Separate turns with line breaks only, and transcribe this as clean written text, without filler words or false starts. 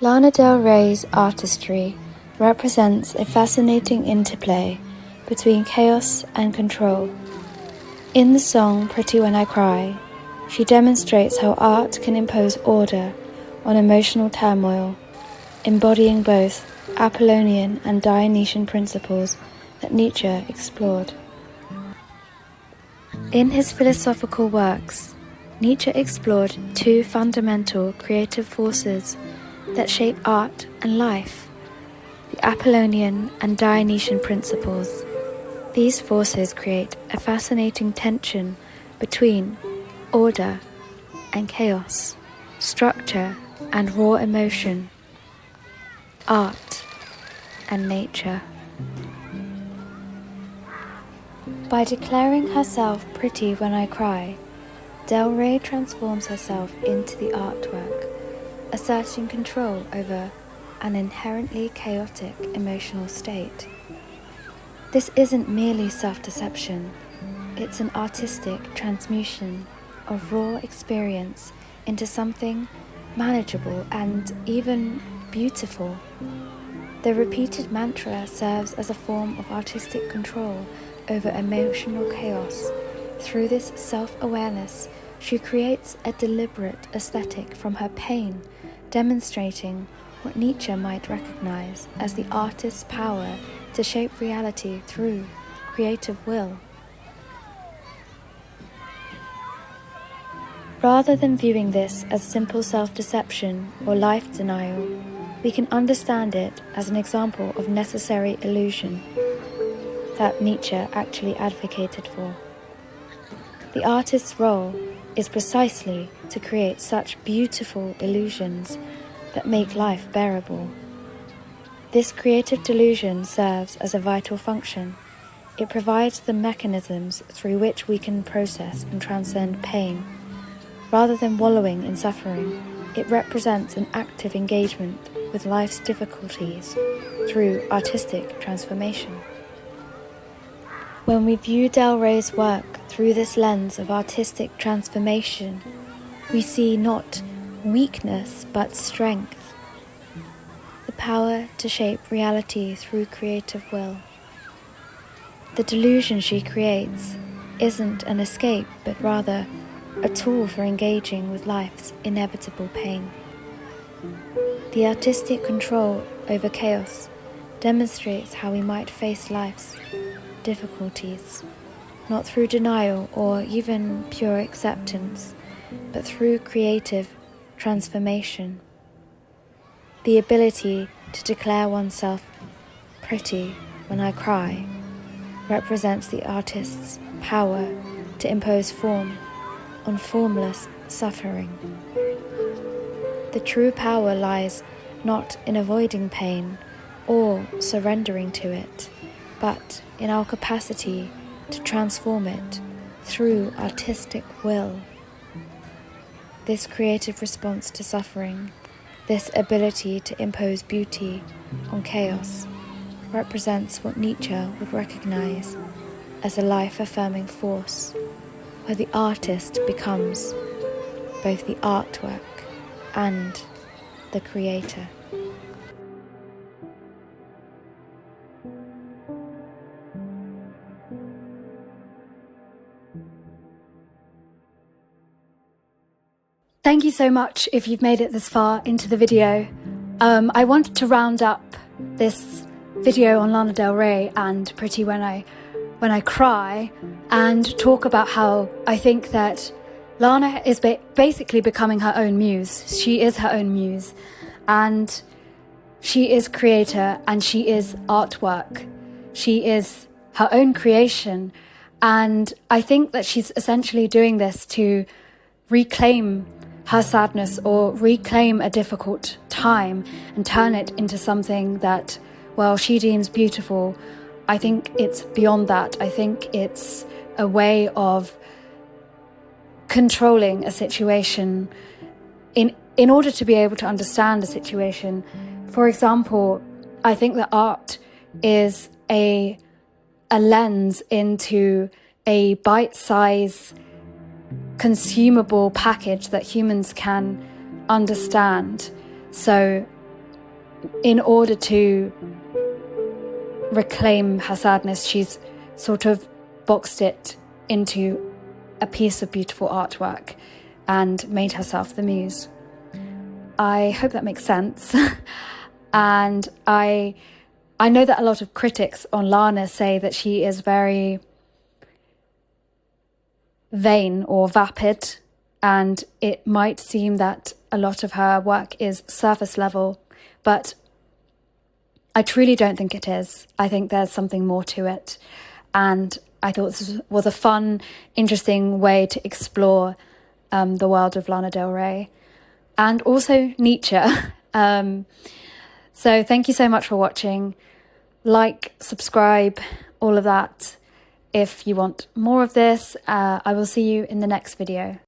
Lana Del Rey's artistry represents a fascinating interplay between chaos and control. In the song Pretty When I Cry, she demonstrates how art can impose order on emotional turmoil, embodying both Apollonian and Dionysian principles that Nietzsche explored. In his philosophical works, Nietzsche explored two fundamental creative forces that shape art and life: the Apollonian and Dionysian principles. These forces create a fascinating tension between order and chaos, structure and raw emotion, art and nature. By declaring herself pretty when I cry, Del Rey transforms herself into the artwork, asserting control over an inherently chaotic emotional state. This isn't merely self-deception, it's an artistic transmutation of raw experience into something manageable and even beautiful. The repeated mantra serves as a form of artistic control over emotional chaos. Through this self-awareness, she creates a deliberate aesthetic from her pain, demonstrating what Nietzsche might recognize as the artist's power to shape reality through creative will. Rather than viewing this as simple self-deception or life denial, we can understand it as an example of necessary illusion that Nietzsche actually advocated for. The artist's role is precisely to create such beautiful illusions that make life bearable. This creative delusion serves as a vital function. It provides the mechanisms through which we can process and transcend pain. Rather than wallowing in suffering, it represents an active engagement with life's difficulties through artistic transformation. When we view Del Rey's work through this lens of artistic transformation, we see not weakness but strength, the power to shape reality through creative will. The delusion she creates isn't an escape but rather a tool for engaging with life's inevitable pain. The artistic control over chaos demonstrates how we might face life's difficulties, not through denial or even pure acceptance, but through creative transformation. The ability to declare oneself pretty when I cry represents the artist's power to impose form on formless suffering. The true power lies not in avoiding pain or surrendering to it, but in our capacity to transform it through artistic will. This creative response to suffering, this ability to impose beauty on chaos, represents what Nietzsche would recognize as a life-affirming force, where the artist becomes both the artwork and the creator. Thank you so much if you've made it this far into the video. I wanted to round up this video on Lana Del Rey and Pretty When I Cry and talk about how I think that Lana is basically becoming her own muse. She is her own muse, and she is creator and she is artwork. She is her own creation, and I think that she's essentially doing this to reclaim her sadness or reclaim a difficult time and turn it into something that, well, she deems beautiful. I think it's beyond that. I think it's a way of controlling a situation in order to be able to understand a situation. For example, I think that art is a lens into a bite-sized consumable package that humans can understand. So
in order to reclaim her sadness, she's sort of boxed it into a piece of beautiful artwork and made herself the muse. I hope that makes sense. And I know that a lot of critics on Lana say that she is very vain or vapid, and it might seem that a lot of her work is surface level, but I truly don't think it is. I think there's something more to it, and I thought this was a fun, interesting way to explore the world of Lana Del Rey, and also Nietzsche. So thank you so much for watching. Like, subscribe, all of that. If you want more of this, I will see you in the next video.